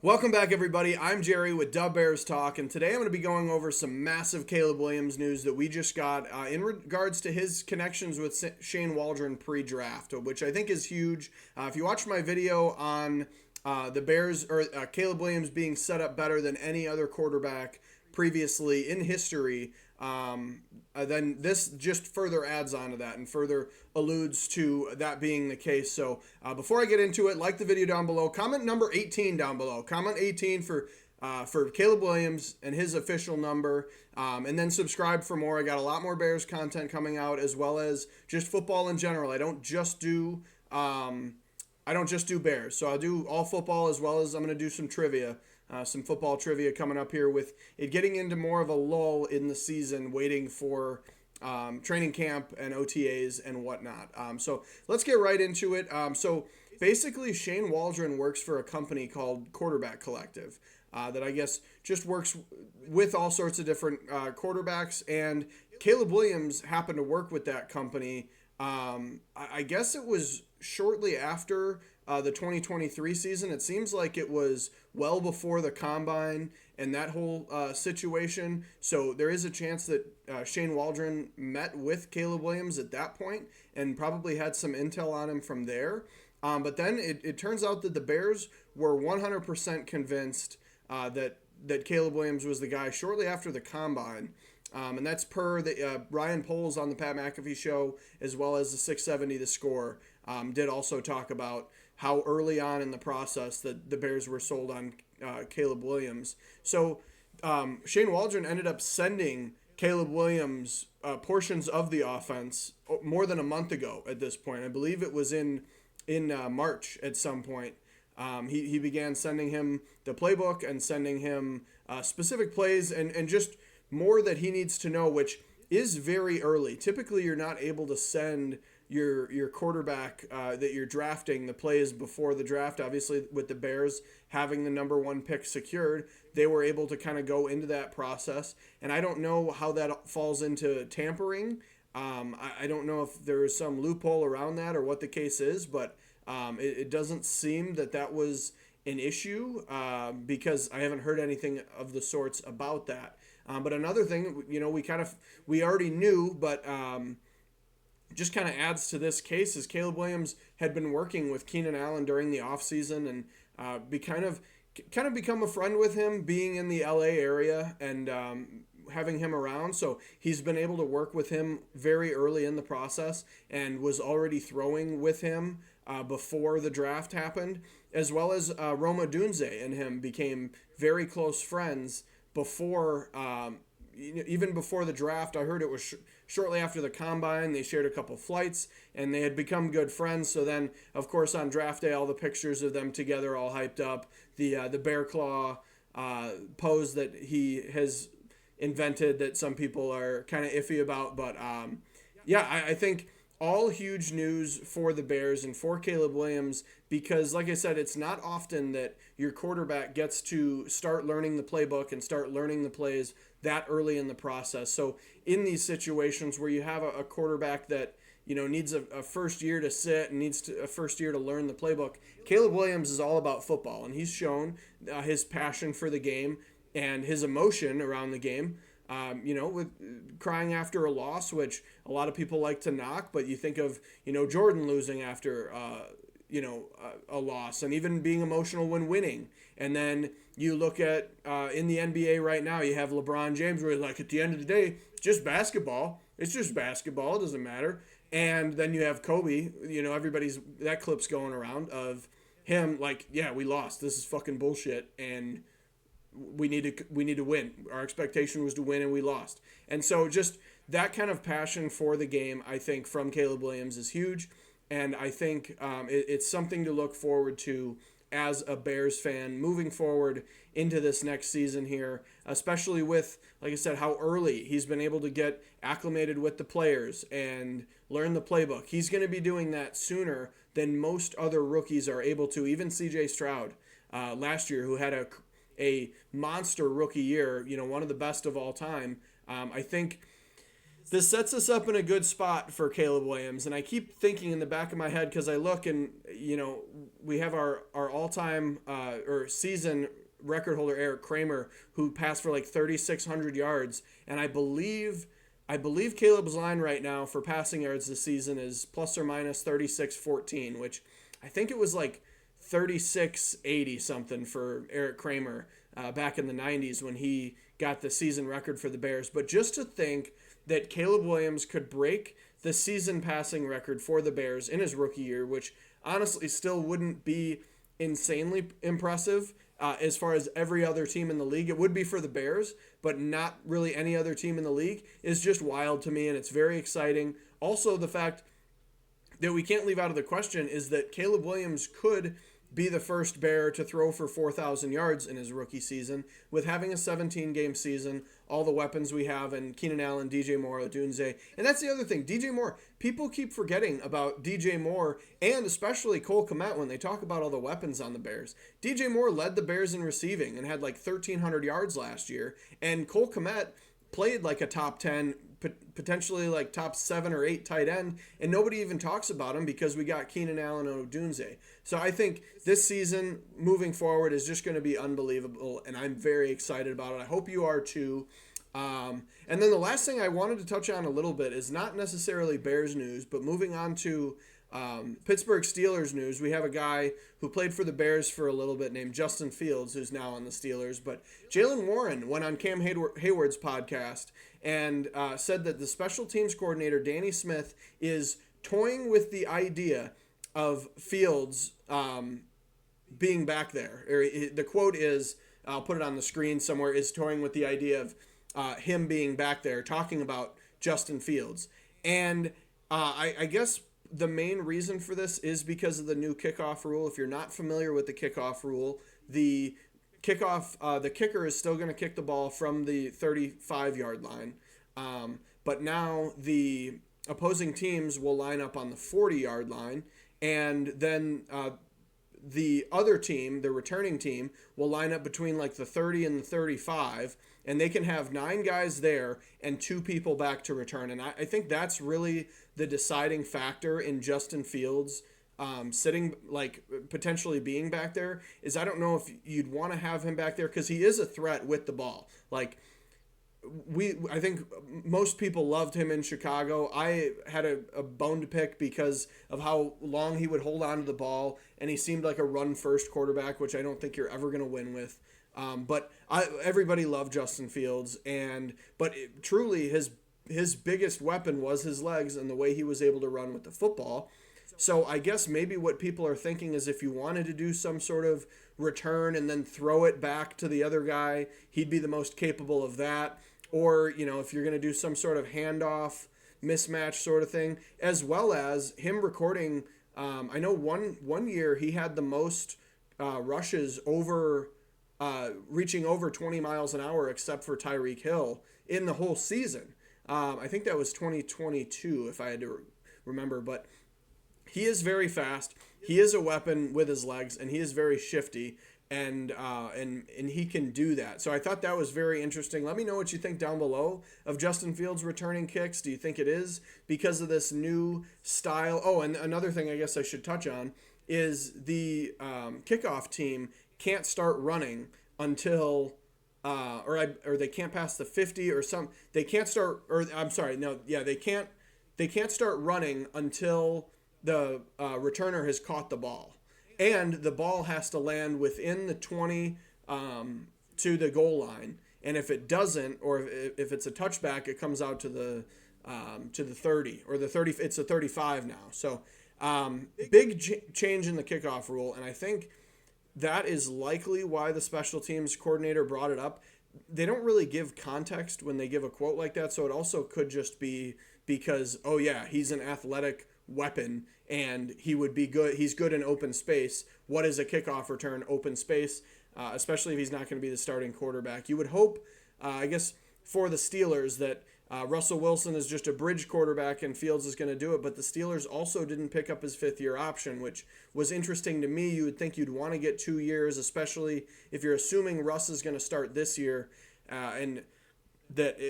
Welcome back, everybody. I'm Jerry with Dub Bears Talk, and today I'm going to be going over some massive Caleb Williams news that we just got in regards to his connections with Shane Waldron pre-draft, which I think is huge. If you watched my video on the Bears or Caleb Williams being set up better than any other quarterback previously in history, then this just further adds on to that and further alludes to that being the case. So before I get into it, like the video down below, comment number 18 down below. Comment 18 for Caleb Williams and his official number, and then subscribe for more. I got a lot more Bears content coming out, as well as just football in general. I don't just do Bears, so I'll do all football, as well as I'm going to do some trivia. Some football trivia coming up here with it getting into more of a lull in the season, waiting for training camp and OTAs and whatnot. So let's get right into it. So basically, Shane Waldron works for a company called Quarterback Collective that I guess just works with all sorts of different quarterbacks. And Caleb Williams happened to work with that company. I guess it was shortly after the 2023 season. It seems like it was well before the combine and that whole situation. So there is a chance that Shane Waldron met with Caleb Williams at that point and probably had some intel on him from there. But then it turns out that the Bears were 100% convinced that Caleb Williams was the guy shortly after the combine. And that's per the Ryan Poles on the Pat McAfee show, as well as the 670 The Score, did also talk about how early on in the process that the Bears were sold on Caleb Williams. So Shane Waldron ended up sending Caleb Williams portions of the offense more than a month ago at this point. I believe it was in March at some point. He began sending him the playbook and sending him specific plays and just more that he needs to know, which is very early. Typically, you're not able to send your quarterback that you're drafting the plays before the draft. Obviously, with the Bears having the number one pick secured, they were able to kind of go into that process. And I don't know how that falls into tampering. I don't know if there is some loophole around that or what the case is, but it doesn't seem that was an issue because I haven't heard anything of the sorts about that. But another thing, we already knew, but just kind of adds to this case is Caleb Williams had been working with Keenan Allen during the offseason and kind of become a friend with him, being in the LA area and having him around. So he's been able to work with him very early in the process and was already throwing with him before the draft happened, as well as Rome Odunze and him became very close friends before, even before the draft. I heard it was shortly after the combine. They shared a couple flights and they had become good friends. So then, of course, on draft day, all the pictures of them together, all hyped up. The bear claw pose that he has invented that some people are kind of iffy about. But I think all huge news for the Bears and for Caleb Williams, because like I said, it's not often that your quarterback gets to start learning the playbook and start learning the plays that early in the process. So in these situations where you have a quarterback that needs a first year to sit and needs a first year to learn the playbook, Caleb Williams is all about football, and he's shown his passion for the game and his emotion around the game. With crying after a loss, which a lot of people like to knock, but you think of, Jordan losing after, a loss, and even being emotional when winning. And then you look at, in the NBA right now, you have LeBron James where he's like, at the end of the day, it's just basketball. It's just basketball. It doesn't matter. And then you have Kobe, that clip's going around of him like, yeah, we lost. This is fucking bullshit. And we need to win. Our expectation was to win, and we lost. And so just that kind of passion for the game, I think, from Caleb Williams is huge. And I think it's something to look forward to as a Bears fan moving forward into this next season here, especially with, like I said, how early he's been able to get acclimated with the players and learn the playbook. He's going to be doing that sooner than most other rookies are able to. Even C.J. Stroud last year, who had a monster rookie year, one of the best of all time. I think this sets us up in a good spot for Caleb Williams. And I keep thinking in the back of my head, because I look and, we have our all-time or season record holder, Eric Kramer, who passed for like 3,600 yards. And I believe Caleb's line right now for passing yards this season is plus or minus 3614, which I think it was like 3680 something for Eric Kramer back in the 90s when he got the season record for the Bears. But just to think that Caleb Williams could break the season passing record for the Bears in his rookie year, which honestly still wouldn't be insanely impressive as far as every other team in the league. It would be for the Bears, but not really any other team in the league, is just wild to me, and it's very exciting. Also, the fact that we can't leave out of the question is that Caleb Williams could be the first Bear to throw for 4,000 yards in his rookie season, with having a 17-game season, all the weapons we have, and Keenan Allen, DJ Moore, Odunze. And that's the other thing, DJ Moore. People keep forgetting about DJ Moore, and especially Cole Kmet when they talk about all the weapons on the Bears. DJ Moore led the Bears in receiving and had like 1,300 yards last year, and Cole Kmet played like a top 10, potentially like top 7 or 8 tight end, and nobody even talks about him because we got Keenan Allen and Odunze. So I think this season moving forward is just going to be unbelievable, and I'm very excited about it. I hope you are too. And then the last thing I wanted to touch on a little bit is not necessarily Bears news, but moving on to Pittsburgh Steelers news. We have a guy who played for the Bears for a little bit named Justin Fields, who's now on the Steelers. But Jaylen Warren went on Cam Hayward's podcast and said that the special teams coordinator, Danny Smith, is toying with the idea of Fields being back there. The quote is, I'll put it on the screen somewhere, is toying with the idea of him being back there, talking about Justin Fields. And I guess the main reason for this is because of the new kickoff rule. If you're not familiar with the kickoff rule, the kicker is still going to kick the ball from the 35-yard line. But now the opposing teams will line up on the 40-yard line, and then the other team, the returning team, will line up between like the 30 and the 35, and they can have 9 guys there and 2 people back to return. And I think that's really the deciding factor in Justin Fields sitting, like potentially being back there, is I don't know if you'd want to have him back there because he is a threat with the ball. Like, I think most people loved him in Chicago. I had a bone to pick because of how long he would hold on to the ball, and he seemed like a run-first quarterback, which I don't think you're ever going to win with. But everybody loved Justin Fields, but truly his biggest weapon was his legs and the way he was able to run with the football. So I guess maybe what people are thinking is if you wanted to do some sort of return and then throw it back to the other guy, he'd be the most capable of that. Or, if you're going to do some sort of handoff, mismatch sort of thing, as well as him recording. I know one year he had the most rushes over, reaching over 20 miles an hour, except for Tyreek Hill in the whole season. I think that was 2022, if I had to remember. But he is very fast. He is a weapon with his legs, and he is very shifty. And he can do that. So I thought that was very interesting. Let me know what you think down below of Justin Fields returning kicks. Do you think it is because of this new style? Oh, and another thing I guess I should touch on is the kickoff team can't start running until or they can't pass the 50 or some. They can't start, or I'm sorry, no, yeah, they can't start running until the returner has caught the ball. And the ball has to land within the 20 to the goal line. And if it doesn't, or if it's a touchback, it comes out to the 30 or the 30. It's a 35 now. So big change in the kickoff rule, and I think that is likely why the special teams coordinator brought it up. They don't really give context when they give a quote like that, so it also could just be because, oh yeah, he's an athletic weapon and he would be good. He's good in open space. What is a kickoff return? Open space, especially if he's not going to be the starting quarterback. You would hope, I guess, for the Steelers that Russell Wilson is just a bridge quarterback and Fields is going to do it. But the Steelers also didn't pick up his 5th-year option, which was interesting to me. You would think you'd want to get 2 years, especially if you're assuming Russ is going to start this year. And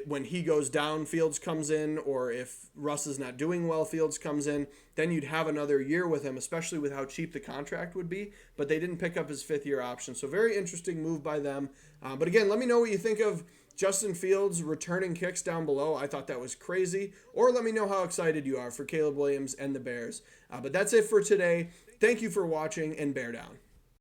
when he goes down, Fields comes in, or if Russ is not doing well, Fields comes in, then you'd have another year with him, especially with how cheap the contract would be. But they didn't pick up his fifth-year option. So very interesting move by them. But again, let me know what you think of Justin Fields returning kicks down below. I thought that was crazy. Or let me know how excited you are for Caleb Williams and the Bears. But that's it for today. Thank you for watching, and bear down.